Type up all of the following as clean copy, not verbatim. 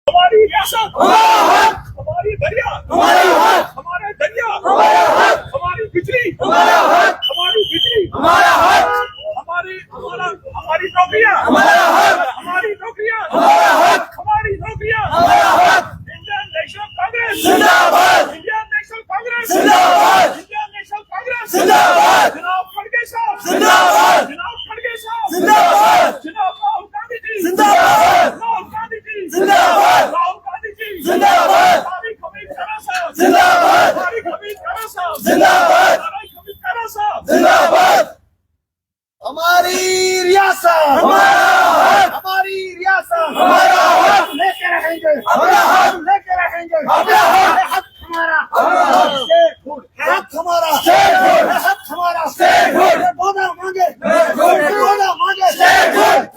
हमारी रियासत हमारी दरिया हमारे दरिया हमारी बिजली हमारी बिजली हमारी नौकरियां हमारी नौकरियां इंडियन नेशनल कांग्रेस जिंदाबाद इंडियन नेशनल कांग्रेस जिंदाबाद इंडियन नेशनल कांग्रेस जिंदाबाद जनाब खड़गे साहब जिंदाबाद जनाब खड़गे साहब जिंदाबाद जनाब राहुल गांधी जी जिंदाबाद राहुल गांधी जी जिंदाबाद राहुल गांधी जी जिंदाबाद तारिक हमीद खान साहब जिंदाबाद तारिक हमीद खान साहब जिंदाबाद तारिक हमीद खान साहब जिंदाबाद। हमारी रियासत हमारी रियासत लेके रहेंगे लेके रहेंगे हक हमारा हक हमारा हक हमारा बोना मांगे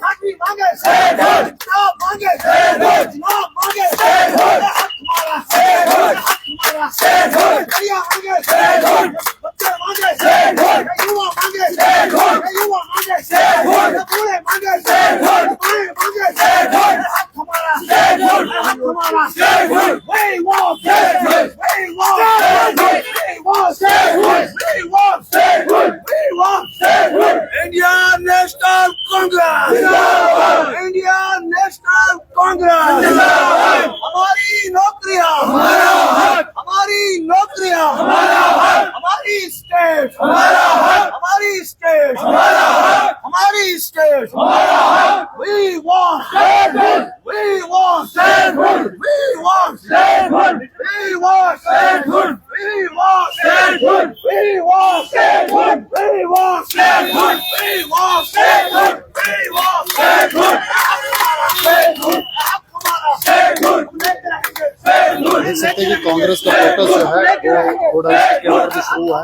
फांसी मांगे जवाब मांगे जवाब मांगे हक हमारा दरिया मांगे बच्चे मांगे युवा मांगे युवा मांगे बूढ़े मांगे बूढ़े मांगे हक हमारा we want Indian National Congress Indian National Congress हमारी नौकरियां हमारी नौकरियां हमारी स्टेट हमारी स्टेट हमारी state we want we want statehood we want statehood we want statehood we want statehood we want statehood we want statehood we want statehood we want statehood देख सकते हैं कि कांग्रेस का प्रोटेस्ट जो है वो गोडा के अंदर भी शुरू है।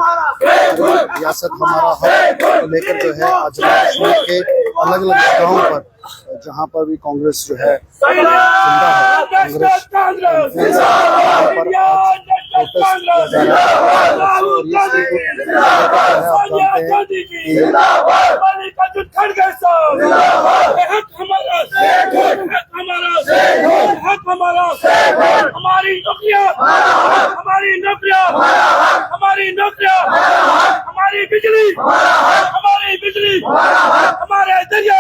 रियासत हमारा हक को लेकर जो है आज कश्मीर के अलग अलग जगहों पर जहां पर भी कांग्रेस जो है जिंदा है कांग्रेस हमारी नौकरियां हमारी बिजली हमारे दरिया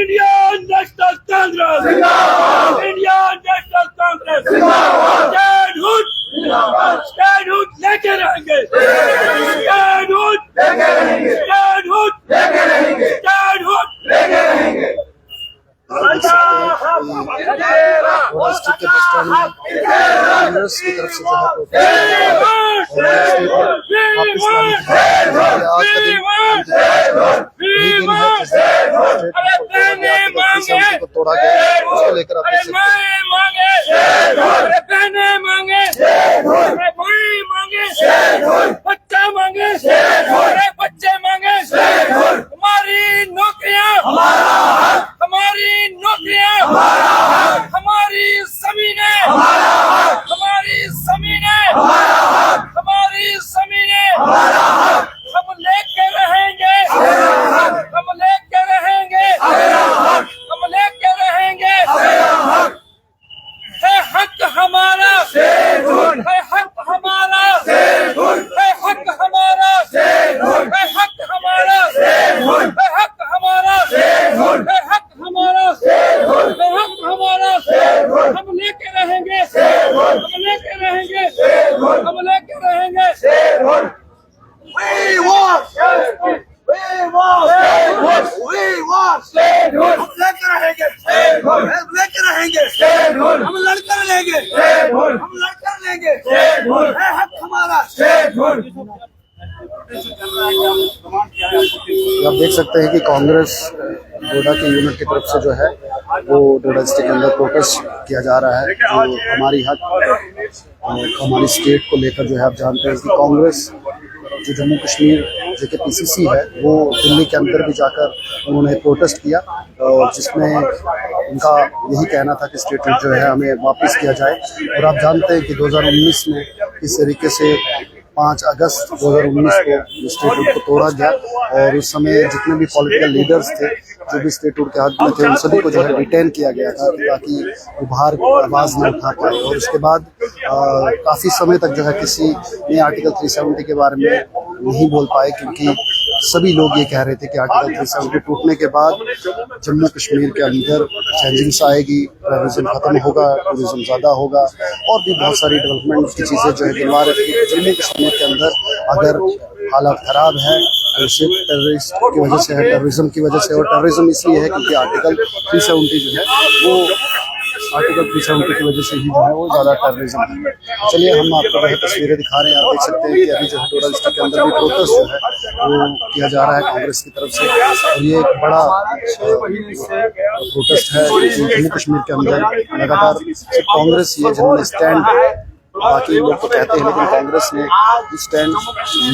Indian National Congress Indian National Congress statehood लेके रहेंगे स्टैंडहुड कांग्रेस की तरफ से जो है को तोड़ा गया उसको लेकर आप बच्चे मांगे हमारी नौकरियां हमारी जमीनें हमारी जमीनें हम लेके रहेंगे है हक हमारा है हक हमारा है हक हमारा है हक हमारा है हक हमारा है हक हमारा हम लेके रहेंगे हम लड़कर लेंगे है हक हमारा आप देख सकते हैं कि कांग्रेस डोडा के यूनिट की तरफ से जो है वो डोडा डिस्ट्रिक्ट के अंदर प्रोटेस्ट किया जा रहा है। जो हमारी हक हमारी स्टेट को लेकर जो है आप जानते हैं कि कांग्रेस जो जम्मू कश्मीर JKPCC है वो दिल्ली के अंदर भी जाकर उन्होंने प्रोटेस्ट किया और जिसमें उनका यही कहना था कि स्टेटहुड जो है हमें वापस किया जाए। और आप जानते हैं कि 2019 में इस तरीके से 5 अगस्त 2019 को स्टेटहुड को तोड़ा गया और उस समय जितने भी पॉलिटिकल लीडर्स थे जो भी स्टेटहुड के हक में थे उन सभी को जो है डिटेन किया गया था ताकि वो बाहर आवाज न उठा पाए। और उसके बाद काफी समय तक जो है किसी ने आर्टिकल 370 के बारे में नहीं बोल पाए, क्योंकि सभी लोग ये कह रहे थे कि आर्टिकल 370 टूटने के बाद जम्मू कश्मीर के अंदर चेंजिंग्स आएगी, टेररिज्म खत्म होगा, टूरिज्म ज्यादा होगा और भी बहुत सारी डेवलपमेंट की चीजें जो है गिनवा रही थी। जम्मू कश्मीर के अंदर अगर हालात खराब है तो सिर्फ टेररिस्ट की वजह से है, टेररिज्म की वजह से। और टेररिज्म इसलिए है क्योंकि आर्टिकल 370 जो है वो आर्टिकल 370 की वजह से ही जो है वो ज्यादा टेररिज्म है। चलिए हम आपको जो है तस्वीरें दिखा रहे हैं, आप देख सकते हैं कि अभी जो है डोडा डिस्ट्रिक्ट के अंदर भी प्रोटेस्ट जो है वो किया जा रहा है कांग्रेस की तरफ से। और ये एक बड़ा प्रोटेस्ट है जम्मू कश्मीर के अंदर। लगातार कांग्रेस ये जिन्होंने स्टैंड, बाकी लोग तो कहते हैं लेकिन कांग्रेस ने स्टैंड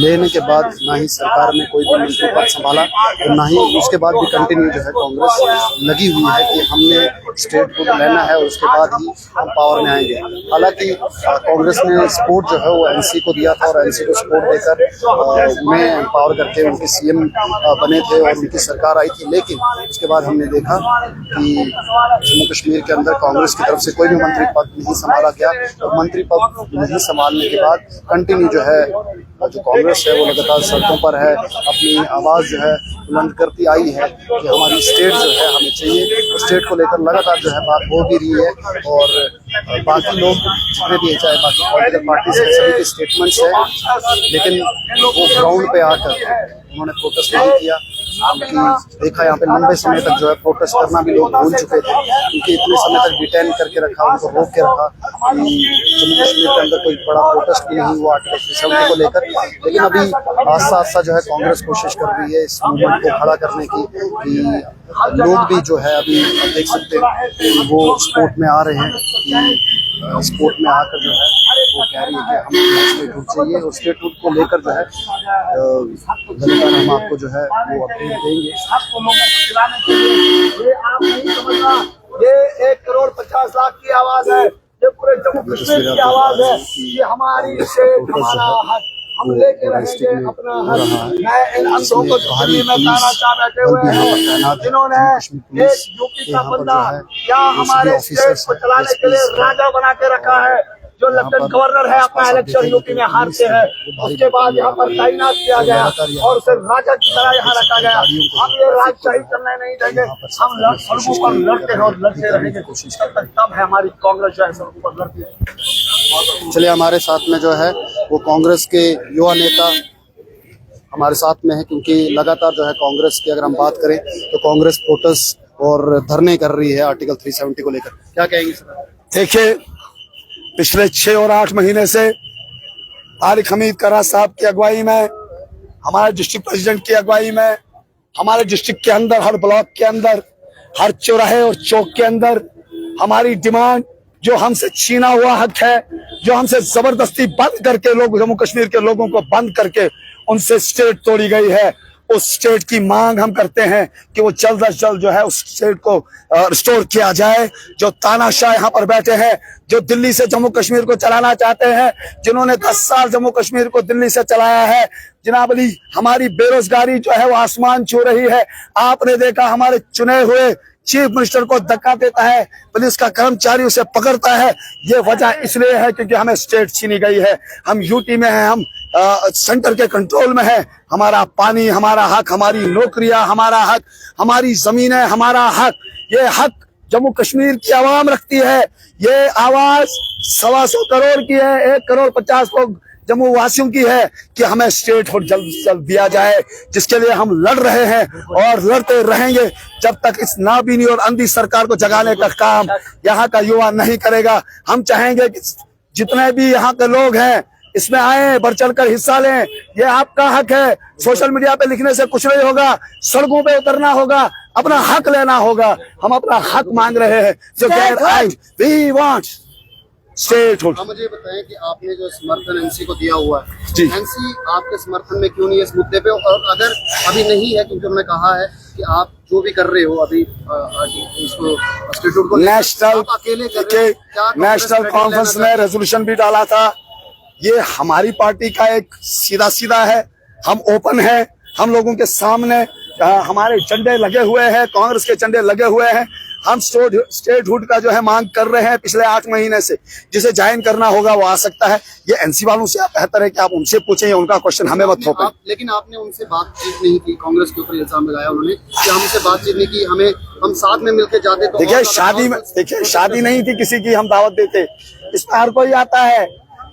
लेने के बाद ना ही सरकार ने कोई भी मंत्री पद संभाला और ना ही उसके बाद भी कंटिन्यू जो है कांग्रेस लगी हुई है कि हमने स्टेट को लेना है और उसके बाद ही हम पावर में आएंगे। हालांकि कांग्रेस ने सपोर्ट जो है वो एनसी को दिया था और एनसी को सपोर्ट देकर उन्हें एम्पावर करके उनके सीएम बने थे और उनकी सरकार आई थी। लेकिन उसके बाद हमने देखा कि जम्मू कश्मीर के अंदर कांग्रेस की तरफ से कोई भी मंत्री पद नहीं संभाला गया और मंत्री पद नहीं संभालने के बाद कंटिन्यू जो है जो कांग्रेस है वो लगातार सड़कों पर है, अपनी आवाज जो है बुलंद करती आई है कि हमारी स्टेट जो है हमें चाहिए। स्टेट को लेकर लगातार जो है बात हो भी रही है और बाकी लोग जितने भी चाहे बाकी पॉलिटिकल पार्टीज के सभी के स्टेटमेंट्स हैं, लेकिन वो ग्राउंड पे आकर उन्होंने प्रोटेस्ट नहीं किया। क्योंकि देखा यहाँ पे लंबे समय तक जो है प्रोटेस्ट करना भी लोग भूल चुके थे, क्योंकि इतने समय तक डिटेन करके रखा, उनको रोक के रखा कि जम्मू कश्मीर के अंदर कोई बड़ा प्रोटेस्ट भी नहीं हुआ आर्टिकल 370 को लेकर। लेकिन अभी आस्ता आस्ता जो है कांग्रेस कोशिश कर रही है इस मूवमेंट को खड़ा करने की कि लोग भी जो है अभी आप देख सकते हैं वो सपोर्ट में आ रहे हैं कि सपोर्ट में आकर जो है वो कह रही है कि हमें स्टेटहुड चाहिए और स्टेटहुड को लेकर जो है लगातार हम आपको जो है वो अपडेट देंगे। ये आप नहीं समझना, ये 1,50,00,000 की आवाज है, ये पूरे जम्मू कश्मीर की आवाज है। ये हमारी स्टेट, हमारा हक, हम लेके रहेंगे अपना हक। मैं इन अंशों को दिल्ली में तानाशाह बैठे हुए हैं जिन्होंने एक यूपी का बंदा या हमारे स्टेट को चलाने के लिए राजा बना के रखा है, जो लेफ्टिनेंट गवर्नर है अपना इलेक्शन यूपी में हारते हैं, उसके बाद यहाँ पर तैनात किया गया और उसे राजा की तरह यहाँ रखा गया। हम ये राजशाही करने नहीं देंगे, हम सड़कों पर लड़ते और लड़ते रहेंगे तब है हमारी कांग्रेस जो है सड़कों पर लड़ती है। चलिए हमारे साथ में जो है वो कांग्रेस के युवा नेता हमारे साथ में है, क्योंकि लगातार जो है कांग्रेस की अगर हम बात करें तो कांग्रेस प्रोटेस्ट और धरने कर रही है आर्टिकल 370 को लेकर। क्या कहेंगे सर? देखिए, पिछले 6 और 8 महीने से तारिक हमीद करार साहब की अगुवाई में, हमारे डिस्ट्रिक्ट प्रेसिडेंट की अगुवाई में, हमारे डिस्ट्रिक्ट के अंदर हर ब्लॉक के अंदर, हर चौराहे और चौक के अंदर हमारी डिमांड, जो हमसे छीना हुआ हक है, जो हमसे जबरदस्ती बंद करके लोग जम्मू कश्मीर के लोगों को बंद करके उनसे स्टेट तोड़ी गई है, उस स्टेट की मांग हम करते हैं कि वो जल्द अज जल्द जो है उस स्टेट को रिस्टोर किया जाए। जो तानाशाह यहाँ पर बैठे हैं, जो दिल्ली से जम्मू कश्मीर को चलाना चाहते हैं, जिन्होंने 10 साल जम्मू कश्मीर को दिल्ली से चलाया है, जनाब अली, हमारी बेरोजगारी जो है वो आसमान छू रही है। आपने देखा हमारे चुने हुए चीफ मिनिस्टर को धक्का देता है, पुलिस का कर्मचारी उसे पकड़ता है। ये वजह इसलिए है क्योंकि हमें स्टेट छीनी गई है। हम यूटी में हैं, हम सेंटर के कंट्रोल में है। हमारा पानी हमारा हक, हमारी नौकरियां हमारा हक, हमारी जमीनें हमारा हक, ये हक जम्मू कश्मीर की आवाम रखती है। ये आवाज 125 करोड़ की है, 1,50 करोड़ जम्मू वासियों की है कि हमें स्टेट हुड जल्द से जल्द दिया जाए, जिसके लिए हम लड़ रहे हैं और लड़ते रहेंगे जब तक इस नाबीनी और अंधी सरकार को जगाने का काम यहाँ का युवा नहीं करेगा। हम चाहेंगे कि जितने भी यहाँ के लोग हैं इसमें आए, बढ़ चढ़कर हिस्सा लें। ये आपका हक है। सोशल मीडिया पे लिखने से कुछ नहीं होगा, सड़कों पे उतरना होगा, अपना हक लेना होगा। हम अपना हक मांग रहे हैं। So get out, we want statehood। मुझे बताएं कि आपने जो समर्थन एनसी को दिया हुआ है, जी, एनसी आपके समर्थन में क्यों नहीं है इस मुद्दे पे? और अगर अभी नहीं है, क्योंकि उन्होंने कहा है कि आप जो भी कर रहे हो अभी इसको स्टेटहुड को नेशनल अकेले कर रहे हो, क्या नेशनल कॉन्फ्रेंस ने रेजोल्यूशन भी डाला था। ये हमारी पार्टी का एक सीधा है। हम ओपन है, हम लोगों के सामने हमारे झंडे लगे हुए हैं, कांग्रेस के झंडे लगे हुए हैं। हम स्टेटहुड का जो है मांग कर रहे हैं पिछले 8 महीने से। जिसे ज्वाइन करना होगा वो आ सकता है। ये एनसी वालों से आप बेहतर है कि आप उनसे पूछें, या उनका क्वेश्चन हमें मत थोपें। लेकिन आपने उनसे बातचीत नहीं की, कांग्रेस के ऊपर इल्जाम लगाया उन्होंने कि हमसे बातचीत नहीं की, हम साथ में मिलकर जाते तो देखिए शादी नहीं थी किसी की, हम दावत देते। इसमें हर कोई आता है,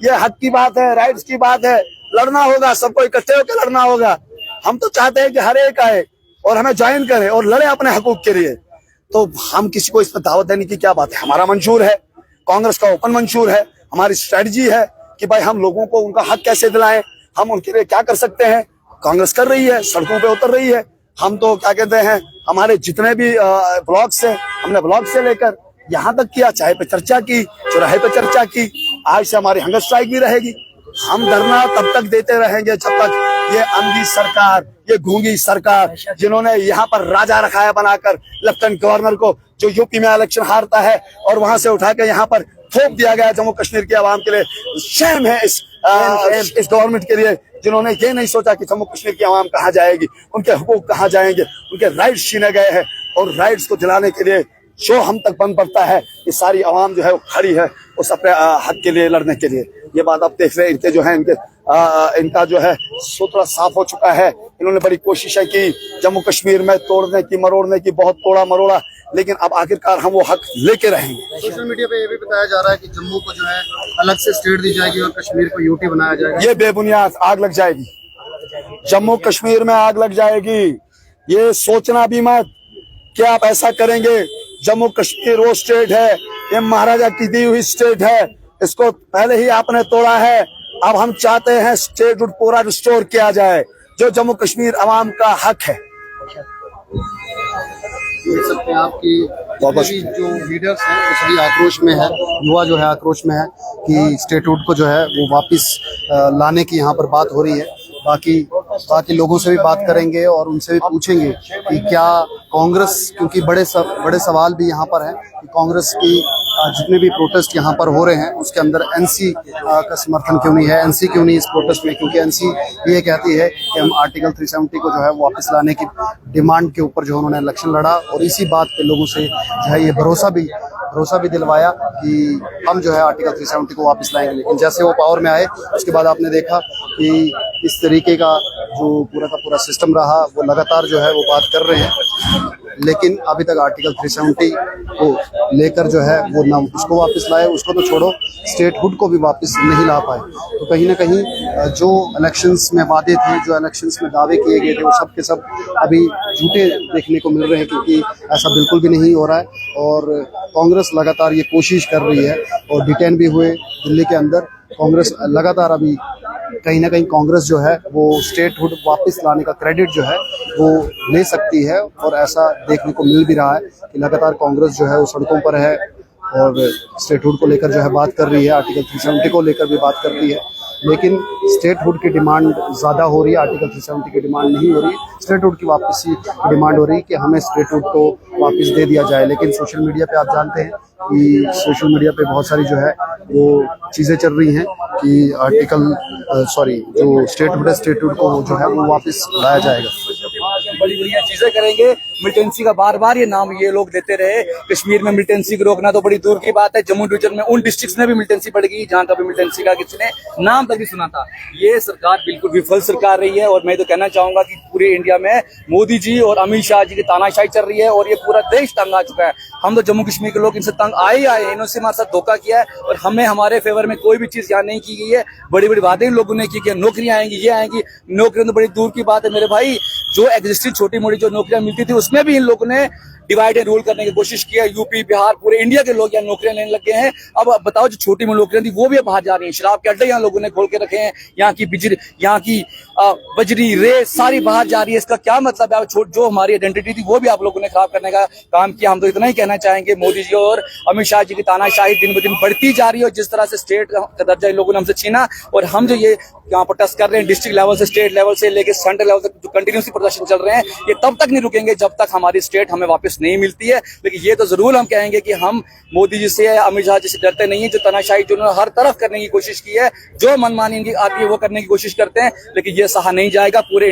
ये हक की बात है, राइट्स की बात है। लड़ना होगा, सबको इकट्ठे होकर लड़ना होगा। हम तो चाहते हैं कि हर एक आए और हमें ज्वाइन करे और लड़े अपने हकूक के लिए। तो हम किसी को इसमें दावत देने की क्या बात है। हमारा मंशूर है, कांग्रेस का ओपन मंशूर है, हमारी स्ट्रेटजी है कि भाई हम लोगों को उनका हक कैसे दिलाएं, हम उनके लिए क्या कर सकते हैं। कांग्रेस कर रही है, सड़कों पे उतर रही है। हम तो क्या कहते हैं, हमारे जितने भी ब्लॉग्स हैं, हमने ब्लॉग से लेकर यहाँ तक किया, चाय पे चर्चा की, चौराहे पे चर्चा की। आज से हमारी हंगर स्ट्राइक भी रहेगी। हम धरना तब तक देते रहेंगे जब तक ये अंधी सरकार, ये गूंगी सरकार, जिन्होंने यहाँ पर राजा रखा है बनाकर लेफ्टिनेंट गवर्नर को, जो यूपी में इलेक्शन हारता है और वहां से उठा के यहाँ पर थोप दिया गया जम्मू कश्मीर की आवाम के लिए। शेम है इस गवर्नमेंट के लिए, जिन्होंने ये नहीं सोचा कि जम्मू कश्मीर की आवाम कहाँ जाएगी, उनके हुकूक कहाँ जाएंगे, उनके राइट्स छीने गए हैं। और राइट्स को दिलाने के लिए जो हम तक बन पड़ता है, ये सारी आवाम जो है वो खड़ी है उस अपने हक के लिए लड़ने के लिए। ये बात आप देख रहे हैं, इनके जो है इनका जो है सूत्र साफ हो चुका है। इन्होंने बड़ी कोशिशें की जम्मू कश्मीर में तोड़ने की, मरोड़ने की, बहुत तोड़ा मरोड़ा, लेकिन अब आखिरकार हम वो हक लेके रहेंगे। सोशल मीडिया पे ये भी बताया जा रहा है कि जम्मू को जो है अलग से स्टेट दी जाएगी और कश्मीर को यूटी बनाया जाएगा। ये बेबुनियाद, आग लग जाएगी जम्मू कश्मीर में, आग लग जाएगी। ये सोचना भी मत कि आप ऐसा करेंगे। जम्मू कश्मीर वो स्टेट है, ये महाराजा की दी हुई स्टेट है, इसको पहले ही आपने तोड़ा है। अब हम चाहते हैं स्टेटहुड पूरा रिस्टोर किया जाए, जो जम्मू कश्मीर अवाम का हक है। देख सकते हैं आपकी जो लीडर्स हैं वो सभी आक्रोश में है, युवा जो है आक्रोश में है कि स्टेटहुड को जो है वो वापस लाने की यहाँ पर बात हो रही है। बाकी लोगों से भी बात करेंगे और उनसे भी पूछेंगे कि क्या कांग्रेस, क्योंकि बड़े सवाल भी यहाँ पर हैं कि कांग्रेस की जितने भी प्रोटेस्ट यहाँ पर हो रहे हैं उसके अंदर एनसी का समर्थन क्यों नहीं है, एनसी क्यों नहीं इस प्रोटेस्ट में, क्योंकि एनसी ये कहती है कि हम आर्टिकल 370 को जो है वापस लाने की डिमांड के ऊपर जो उन्होंने इलेक्शन लड़ा। और इसी बात पे लोगों से जो है ये भरोसा भी दिलवाया कि हम जो है आर्टिकल 370 को वापस लाएंगे। लेकिन जैसे वो पावर में आए उसके बाद आपने देखा कि इस तरीके का जो पूरा का पूरा सिस्टम रहा, वो लगातार जो है वो बात कर रहे हैं, लेकिन अभी तक आर्टिकल 370 को लेकर जो है वो ना उसको वापस लाए, उसको तो छोड़ो स्टेटहुड को भी वापस नहीं ला पाए। तो कहीं ना कहीं जो इलेक्शंस में वादे थे, जो इलेक्शंस में दावे किए गए थे, वो सब के सब अभी झूठे देखने को मिल रहे हैं, क्योंकि ऐसा बिल्कुल भी नहीं हो रहा है। और कांग्रेस लगातार ये कोशिश कर रही है और डिटेन भी हुए दिल्ली के अंदर। कांग्रेस लगातार अभी कहीं ना कहीं कांग्रेस जो है वो स्टेटहुड वापस लाने का क्रेडिट जो है वो ले सकती है, और ऐसा देखने को मिल भी रहा है कि लगातार कांग्रेस जो है वो सड़कों पर है और स्टेटहुड को लेकर जो है बात कर रही है, आर्टिकल 370 को लेकर भी बात कर रही है। लेकिन स्टेटहुड की डिमांड ज़्यादा हो रही है, आर्टिकल 370 की डिमांड नहीं हो रही। स्टेटहुड की वापसी की डिमांड हो रही है कि हमें स्टेटहुड को वापस दे दिया जाए। लेकिन सोशल मीडिया पे आप जानते हैं कि सोशल मीडिया पे बहुत सारी जो है वो चीज़ें चल रही हैं कि जो स्टेटहुड को जो है वो वापस लाया जाएगा। बड़ी बढ़िया चीजें करेंगे। मिलिटेंसी का बार बार ये नाम ये लोग देते रहे, कश्मीर में मिलिटेंसी को रोकना तो बड़ी दूर की बात है। जम्मू डिवीजन में उन डिस्ट्रिक्ट्स में भी मिलिटेंसी बढ़ गई जहां कभी मिलिटेंसी का किसी ने नाम तक नहीं सुना था। ये सरकार बिल्कुल विफल सरकार रही है। और मैं तो कहना चाहूंगा कि पूरे इंडिया में मोदी जी और अमित शाह जी की तानाशाही चल रही है और ये पूरा देश तंग आ चुका है। हम तो जम्मू कश्मीर के लोग इनसे तंग आए ही आए, इन्होंने हमारे साथ धोखा किया है और हमें हमारे फेवर में कोई भी चीज यहाँ नहीं की गई है। बड़ी बड़ी बातें इन लोगों ने की कि नौकरियां आएंगी, ये आएंगी, नौकरियां तो बड़ी दूर की बात है मेरे भाई। जो एग्जिस्टिंग छोटी मोटी जो नौकरियां मिलती थी उसमें भी इन लोगों ने डिवाइड एंड रूल करने की कोशिश की है। यूपी, बिहार, पूरे इंडिया के लोग यहाँ नौकरियां लेने लग गए हैं। अब बताओ, जो छोटी मोटी नौकरियां थी वो भी अब बाहर जा रही हैं। शराब के अड्डे यहाँ लोगों ने खोल के रखे हैं, यहाँ की बजरी रेत सारी बाहर जा रही है। इसका क्या मतलब है? जो हमारी आइडेंटिटी थी वो भी आप लोगों ने खराब करने का काम किया। हम तो इतना ही कहना चाहेंगे, मोदी जी और अमित शाह जी की तानाशाही दिन ब दिन बढ़ती जा रही है। और जिस तरह से स्टेट का दर्जा इन लोगों ने हमसे छीना और हम जो ये यहाँ प्रोटेस्ट कर रहे हैं डिस्ट्रिक्ट लेवल से, स्टेट लेवल से लेके सेंट्रल लेवल तक जो कंटिन्यूसली प्रदर्शन चल रहे हैं, ये तब तक नहीं रुकेंगे जब तक हमारी स्टेट हमें वापस नहीं मिलती है। लेकिन ये तो जरूर हम कहेंगे कि हम मोदी जी से या अमित शाह जी से डरते नहीं है। जो तानाशाही जो उन्होंने हर तरफ करने की कोशिश की है, जो मनमानी इनकी आती है वो करने की कोशिश करते हैं, लेकिन ये सहा नहीं जाएगा। पूरे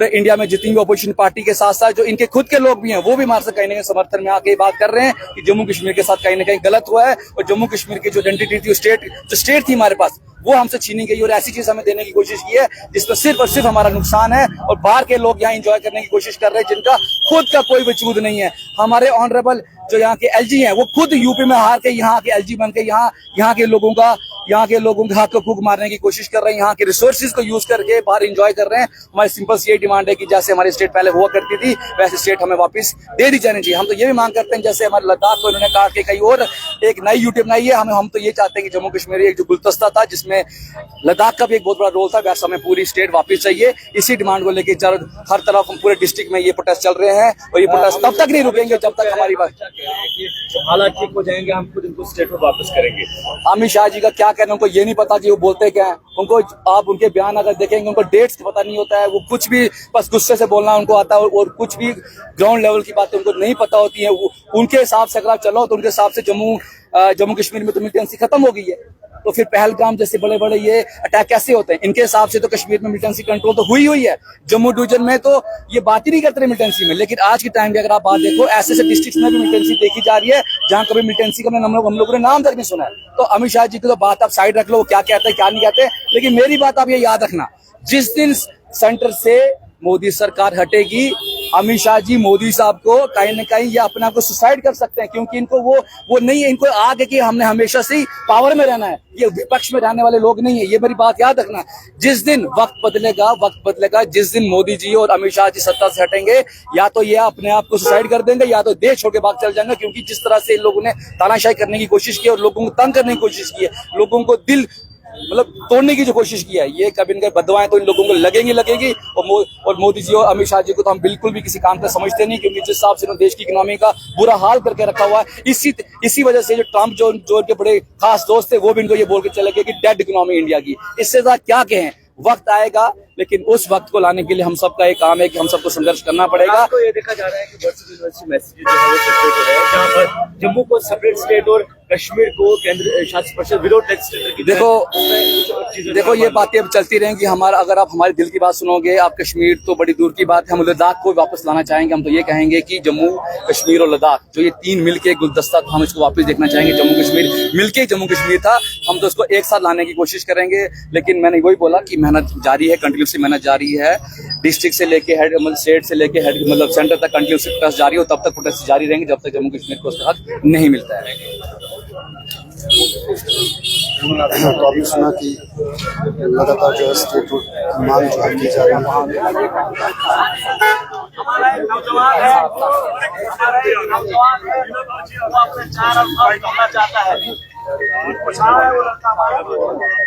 इंडिया में जितनी भी अपोजिशन पार्टी के साथ साथ जो इनके खुद के लोग भी हैं, वो भी हमारे से कहीं ना कहीं समर्थन में आके बात कर रहे हैं कि जम्मू कश्मीर के साथ कहीं ना कहीं गलत हुआ है और जम्मू कश्मीर की जो आइडेंटिटी थी, जो स्टेट थी हमारे पास, वो हमसे छीनी गई और ऐसी चीज हमें देने की कोशिश की है जिसमें सिर्फ और सिर्फ हमारा नुकसान है। और बाहर के लोग यहाँ एंजॉय करने की कोशिश कर रहे हैं जिनका खुद का कोई वजूद नहीं है। हमारे ऑनरेबल जो यहाँ के एलजी हैं, वो खुद यूपी में हार के यहाँ के एलजी बन के यहाँ के लोगों के हक को फूक मारने की कोशिश कर रहे हैं। यहाँ के रिसोर्सेज को यूज करके बाहर एंजॉय कर रहे हैं। हमारी सिंपल सी डिमांड है कि जैसे हमारी स्टेट पहले हुआ करती थी, वैसे स्टेट हमें वापस दे दी जानी चाहिए। हम तो ये भी मांग करते हैं, जैसे हमारे लद्दाख को इन्होंने काट के कहीं और एक नई यूटी बनाई है, हम तो ये चाहते हैं कि जम्मू कश्मीर एक जो गुलदस्ता था जिसमें लद्दाख का भी एक बहुत बड़ा रोल था, वैसा हमें पूरी स्टेट वापस चाहिए। इसी डिमांड को लेकर हर तरफ हम पूरे डिस्ट्रिक्ट में ये प्रोटेस्ट चल रहे हैं और ये प्रोटेस्ट तब तक नहीं रुकेंगे जब तक हमारी बात हालात ठीक हो जाएंगे, हम खुद इनको स्टेट में वापस करेंगे। अमित शाह जी का क्या कहना, उनको ये नहीं पता कि वो बोलते क्या है। उनको आप उनके बयान अगर देखेंगे, उनको डेट्स पता नहीं होता है, वो कुछ भी बस गुस्से से बोलना उनको आता है और कुछ भी ग्राउंड लेवल की बातें उनको नहीं पता होती है। उनके हिसाब से अगर आप चलो तो उनके हिसाब से जम्मू कश्मीर में तो मिलिटेंसी खत्म हो गई है, तो फिर पहलगाम जैसे बड़े बड़े ये अटैक कैसे होते हैं? इनके हिसाब से तो कश्मीर में मिलिटेंसी कंट्रोल तो हुई है, जम्मू डिवीजन में तो ये बात ही नहीं करते मिलिटेंसी में। लेकिन आज के टाइम की अगर आप बात देखो, ऐसे डिस्ट्रिक्ट में भी मिलिटेंसी देखी जा रही है जहां कभी मिलिटेंसी का हम लोगों ने नाम तक नहीं सुना है। तो अमित शाह जी की तो बात आप साइड रख लो, वो क्या कहते हैं क्या नहीं कहते, लेकिन मेरी बात आप ये याद रखना, जिस दिन सेंटर से मोदी सरकार हटेगी, अमित शाह जी मोदी साहब को कहीं न कहीं ये अपने आप को सुसाइड कर सकते हैं, क्योंकि इनको वो नहीं है। इनको आगे कि हमने हमेशा से ही पावर में रहना है, ये विपक्ष में रहने वाले लोग नहीं है। ये मेरी बात याद रखना। जिस दिन वक्त बदलेगा, जिस दिन मोदी जी और अमित शाह जी सत्ता से हटेंगे, या तो ये अपने आप को सुसाइड कर देंगे या तो देश छोड़ के भाग चल जाएंगे। क्योंकि जिस तरह से इन लोगों ने तानाशाही करने की कोशिश की और लोगों को तंग करने की कोशिश की है, लोगों को दिल तोड़ने की जो कोशिश की है, ये कभी न कभी बददुआएं तो इन लोगों को लगेगी। और मोदी जी और अमित शाह जी को तो हम बिल्कुल भी किसी काम का समझते नहीं, क्योंकि जिस हिसाब से देश की इकोनॉमी का बुरा हाल करके रखा हुआ है, इसी वजह से जो ट्रम्प जो इनके बड़े खास दोस्त थे, वो भी इनको ये बोल के चले गए कि डेड इकोनॉमी इंडिया की। इससे ज्यादा क्या कहें, वक्त आएगा, लेकिन उस वक्त को लाने के लिए हम सबका एक काम है कि हम सबको संघर्ष करना पड़ेगा। तो ये देखा जा रहा है कि वर्सेस यूनिवर्सिटी मैसेजेस जो है वो सेपरेट हो रहे हैं, जहां पर जम्मू को सेपरेट स्टेट और कश्मीर को केंद्र शासित प्रदेश विदाउट टैक्स की देखो ये बातें अब चलती रहेंगी। अगर आप हमारे दिल की बात सुनोगे, आप कश्मीर तो बड़ी दूर की बात है, हम लद्दाख को वापस लाना चाहेंगे। हम तो ये कहेंगे कि जम्मू कश्मीर और लद्दाख जो ये तीन मिलके गुलदस्ता था, हम इसको वापस देखना चाहेंगे। जम्मू कश्मीर मिलके जम्मू कश्मीर था, हम तो उसको एक साथ लाने की कोशिश करेंगे। लेकिन मैंने वही बोला कि मेहनत जारी है, कंटिन्यूस मेहनत जारी है। डिस्ट्रिक्ट से लेके हेड स्टेट से लेके हेड सेंटर तक कंटिन्यूस प्रोटेस्ट जारी हो, तब तक प्रोटेस्ट जारी रहेंगे जब तक जम्मू कश्मीर को उसका हक नहीं मिलता है। तो आपने सुना कि लगातार जो है स्टेट मांग जो है की जा रही है। हमारा एक नौजवान है, वो अपने 4 अल्फाज कहना चाहता है।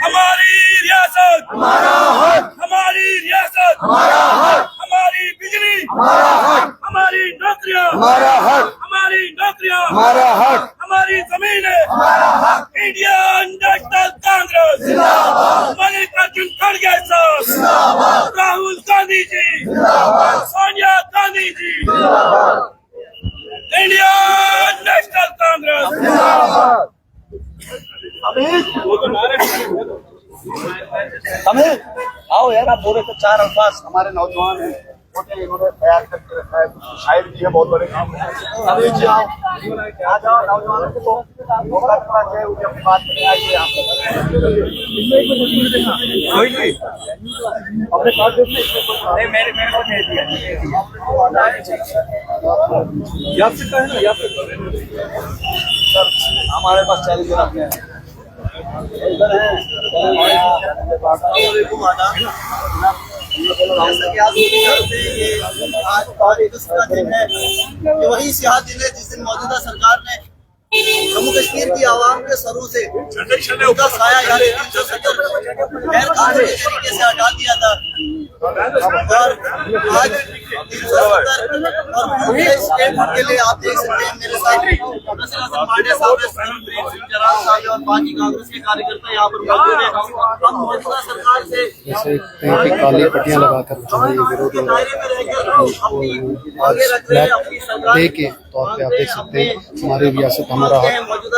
हमारी रियासत हमारा हक, हमारी रियासत हमारा हक, हमारी बिजली हमारा हक, हमारी नौकरियां हमारा हक, हमारी नौकरियां हमारा हक, हमारी जमीनें हमारा हक। इंडियन नेशनल कांग्रेस जिंदाबाद, मल्लिकार्जुन खड़गे साहब जिंदाबाद, राहुल गांधी जी जिंदाबाद, सोनिया गांधी जी जिंदाबाद, इंडियन नेशनल कांग्रेस जिंदाबाद। हमें आओ यार, आप बोले तो 4 अल्फाज हमारे नौजवान हैं, इन्होंने तैयार करके रखा है, शायद भी है, बहुत बड़े काम है। अभी जी आओ, आ जाओ, नौजवानों को तो मौका देना चाहिए, उनकी अपनी बात करने आइए। अपने कार्ड नहीं, मेरे को दे दिया, हमारे पास चैलेंजर अपने हैं। जैसा कि आप जानते हैं, ये आज का दिन है, ये वही सियाह दिन है जिस दिन मौजूदा सरकार ने जम्मू कश्मीर की आवाम के सरों से उनका साया यानी 370 गैर कानूनी तरीके से हटा दिया था। और आज 370 और के लिए आप देख सकते हैं मेरे साथ जनार्दन पांडे साहब है, प्रेम सिंह जरार साहब है और बाकी कांग्रेस के कार्यकर्ता यहाँ पर मौजूद है। हम मौजूदा सरकार से जैसे कहीं पे काली पट्टियां लगाकर जो है ये विरोध हो रहा है, और आज ब्लैक डे के तौर पे आप देख सकते हैं हमारी रियासत हमारा हक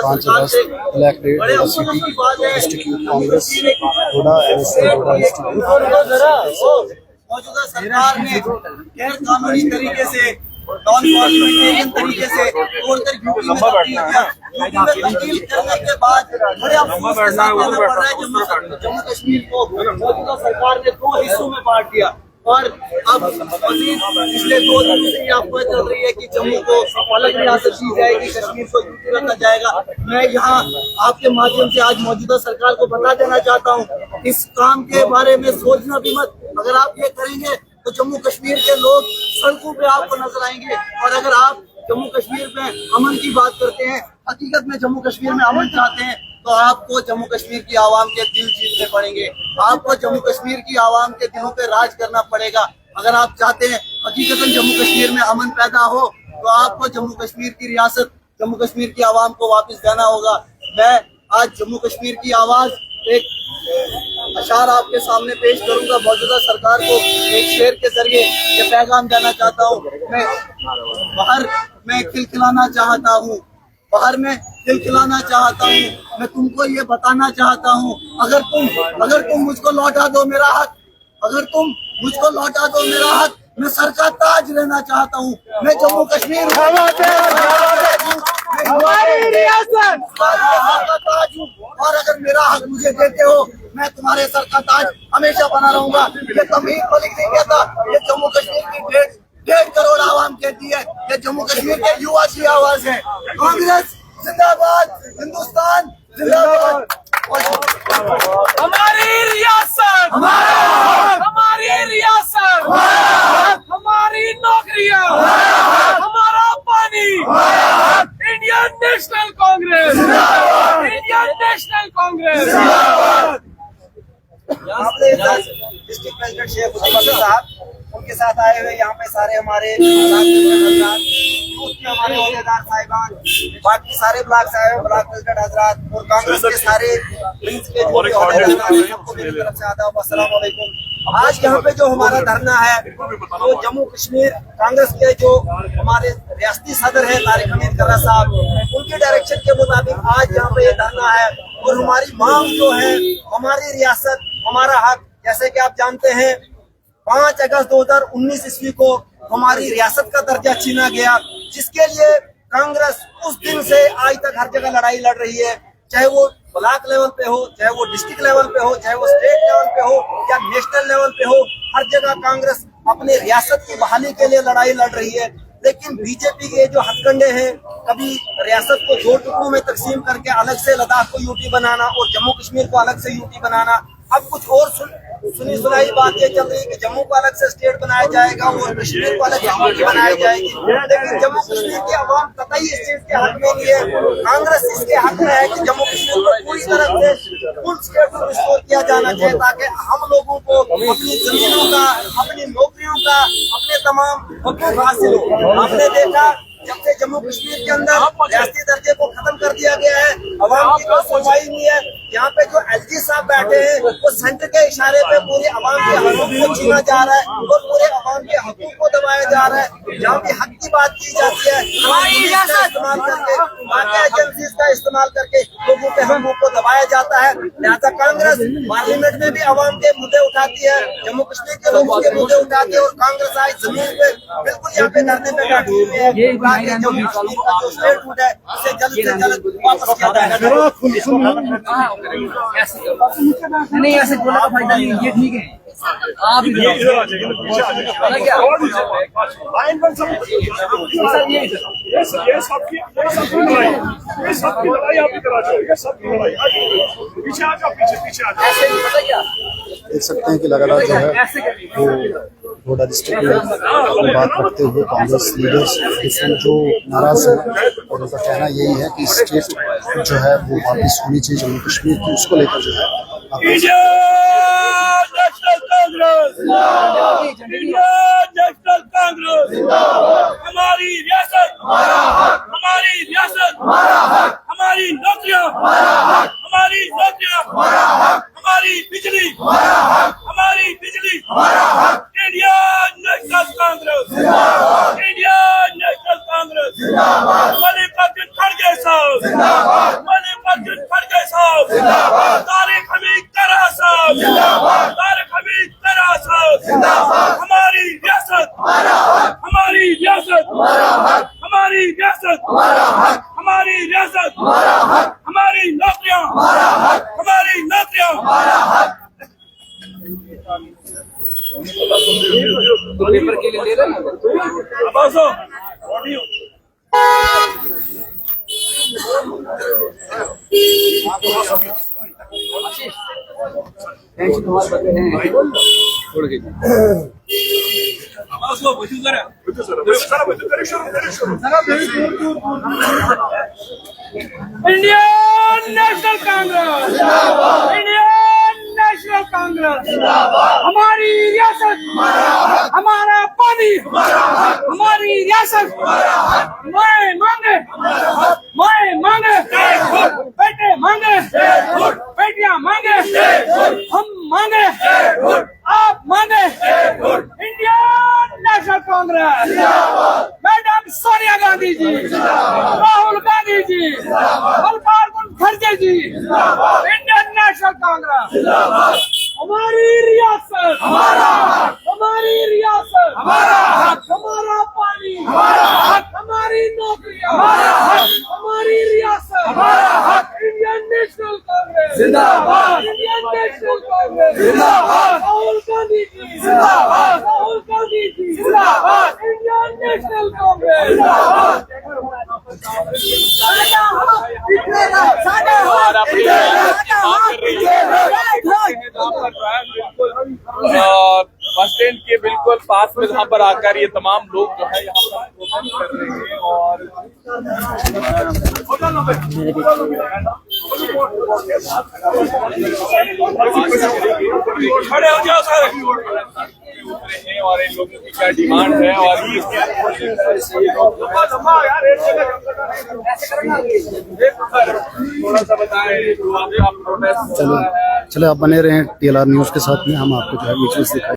5 अगस्त ब्लैक डे डोडा सिटी इंस्टीट्यूट कांग्रेस डोडा डोडा इंस्टीट्यूट मौजूदा सरकार ने गैर कानूनी तरीके से नॉन कॉन्स्टिट्यूशनल तरीके से तोड़कर यूपी में तब्दील किया। यूपी में तब्दील करने के बाद बड़े अफसोस के साथ कहना पड़ रहा है जम्मू कश्मीर को मौजूदा सरकार ने 2 हिस्सों में बांट दिया और अब मजीद पिछले 2 दिन से ये अफवाह चल रही है कि जम्मू को अलग रियासत दी जाएगी, कश्मीर को यूपी रखा जाएगा। मैं यहाँ आपके माध्यम से आज मौजूदा सरकार को बता देना चाहता हूँ, इस काम के बारे में सोचना भी मत। अगर आप ये करेंगे तो जम्मू कश्मीर के लोग सड़कों पे आपको नजर आएंगे, और अगर आप जम्मू कश्मीर में अमन की बात करते हैं, हकीकत में जम्मू कश्मीर में अमन चाहते हैं, तो आपको जम्मू कश्मीर की आवाम के दिल जीतने पड़ेंगे। आपको जम्मू कश्मीर की आवाम के दिलों पे राज करना पड़ेगा। अगर आप चाहते हैं हकीकतन जम्मू कश्मीर में अमन पैदा हो, तो आपको जम्मू कश्मीर की रियासत, जम्मू कश्मीर की आवाम को वापस देना होगा। मैं आज जम्मू कश्मीर की आवाज एक अशार आपके सामने पेश करूंगा। मौजूदा सरकार को एक शेर के जरिए ये पैगाम देना चाहता हूँ। मैं बाहर में खिलखिलाना चाहता हूँ, बाहर में खिलखिलाना चाहता हूँ। मैं तुमको ये बताना चाहता हूँ, अगर तुम मुझको लौटा दो मेरा हक, अगर तुम मुझको लौटा दो मेरा हक, मैं सर का ताज लेना चाहता हूँ। मैं जम्मू कश्मीर हमारी रियासत का ताज हूँ, और अगर मेरा हक मुझे देते हो, मैं तुम्हारे सर का ताज हमेशा बना रहूंगा। ये तमीर मलिक नहीं कहता, ये जम्मू कश्मीर की 1.5 करोड़ आवाम कहती है। ये जम्मू कश्मीर के युवा की आवाज है। कांग्रेस जिंदाबाद, हिंदुस्तान जिंदाबाद। हमारी रियासत, हमारी रियासत, हमारी नौकरियां, हमारा पानी। Indian National Congress, Indian National Congress. District president Sheikh Hussain साहब, उनके साथ आए हुए यहाँ पे सारे हमारे यूथ के हमारे अहदेदार साहिबान, बाकी सारे ब्लॉक साहब, ब्लॉक प्रेसिडेंट हजरात और कांग्रेस के सारे विंग्स के जो सबको मेरी तरफ से आदाब, अस्सलाम वालेकुम। आज यहाँ पे जो हमारा धरना है, तो जम्मू कश्मीर कांग्रेस के जो हमारे रियासती सदर है तारिक हमीद कर्रा साहब, उनके डायरेक्शन के मुताबिक आज यहाँ पे ये धरना है। और हमारी मांग जो है, हमारी रियासत, हमारा हक, जैसे कि आप जानते हैं 5 अगस्त 2019 ईस्वी को हमारी रियासत का दर्जा छीना गया, जिसके लिए कांग्रेस उस दिन से आज तक हर जगह लड़ाई लड़ रही है। चाहे वो ब्लॉक लेवल पे हो, चाहे वो डिस्ट्रिक्ट लेवल पे हो, चाहे वो स्टेट लेवल पे हो या नेशनल लेवल पे हो, हर जगह कांग्रेस अपने रियासत की बहाली के लिए लड़ाई लड़ रही है। लेकिन बीजेपी के जो हथकंडे हैं, कभी रियासत को 2 टुकड़ों में तकसीम करके अलग से लद्दाख को यूटी बनाना और जम्मू कश्मीर को अलग से यूटी बनाना, अब कुछ और सुनी सुनाई बात ये चल रही है कि जम्मू को अलग से स्टेट बनाया जाएगा और कश्मीर को अलग से यूटी बनाई जाएगी। लेकिन जम्मू कश्मीर की आवाम कतई इस चीज के हक में नहीं है। कांग्रेस इसके हक में है कि जम्मू कश्मीर को पूरी तरह से फुल स्टेट में रिस्टोर किया जाना चाहिए, ताकि हम लोगों को अपनी जमीनों का, अपनी नौकरियों का, अपने तमाम हकूक हासिल हो। हमने देखा जब से जम्मू कश्मीर के अंदर रियासती दर्जे को खत्म कर दिया गया है, अवाम की कोई सुनवाई नहीं है। यहाँ पे जो एलजी साहब बैठे हैं, वो सेंटर के इशारे पे पूरे अवाम के हकूक को छीना जा रहा है और पूरे अवाम के हकूक को दबाया जा रहा है। जहाँ भी हक की बात की जाती है, इस्तेमाल करके, बाकी एजेंसीज का इस्तेमाल करके लोगों के हकूक को दबाया जाता है। लिहाजा कांग्रेस पार्लियामेंट में भी अवाम के मुद्दे उठाती है, जम्मू कश्मीर के लोगों के मुद्दे उठाती है, और कांग्रेस आज जमीन पे बिल्कुल यहाँ पे धरने पे बैठी हुई है। जम्मू कश्मीर का जो स्टेट फूड है, उसे जल्द से जल्द वापस किया जाएगा। नहीं, ऐसे बोलने का फायदा नहीं, ये ठीक है। आप ये सबकी लड़ाई आप करा दो, ये सबकी लड़ाई। पीछे आ जाओ, पीछे आ जाओ। देख सकते हैं कि लगातार जो है वो डोडा डिस्ट्रिक्ट में बात रखते हुए कांग्रेस लीडर्स इसमें जो नाराज है, और उनका कहना यही है कि स्टेट जो है वो वापस होनी चाहिए जम्मू कश्मीर की, उसको लेकर जो है नेशनल कांग्रेस, नेशनल कांग्रेस, हमारी रियासत, हमारी रियासत, हमारी नौकरियां, हमारी बिजली, हमारी बिजली, Indian National Congress, Indian National Congress, Mallikarjun खड़गे साहब, मल्लिकार्जुन खड़गे साहब, तारिक हमीद तरा साहब, तारिक हमीद तरा साहब, हमारी रियासत, हमारी रियासत, हमारी रियासत, हमारी रियासत, हमारी नौकरियां, हमारी नौकरियां, तो पेपर के लिए ले रहे हैं बसो टेंशन तुम्हारे बदले हैं छोड़ के बसो बुझू जरा Indian National Congress, Indian National Congress, हमारी रियासत, हमारा पानी, हमारी रियासत, मैं मांगे, बेटे मांगे, बेटियां मांगे, हम मांगे, आप मांगे, Indian National Congress, madam Sonia Gandhi ji, Rahul Gandhi ji, Mallikarjun खड़गे जी, इंडियन नेशनल कांग्रेस, हमारी रियासत, हमारी रियासत, हमारा पानी, हमारी नौकरियां, हमारी रियासत, इंडियन नेशनल कांग्रेस जिंदाबाद, इंडियन नेशनल कांग्रेस जिंदाबाद, राहुल गांधी जी जिंदाबाद, राहुल गांधी जी जिंदाबाद, इंडियन नेशनल कांग्रेस जिंदाबाद। बस स्टैंड के बिल्कुल पास में जहाँ पर आकर ये तमाम लोग जो है यहाँ पर प्रोटेस्ट कर रहे हैं और खड़े हो जाओ सारे उतरे हैं और इन लोगों की क्या डिमांड है और थोड़ा सा बताएं जो आपका प्रोटेस्ट चलो आप बने रहें TLR न्यूज़ के साथ में, हम आपको जो है विजुअल्स दिखाएं।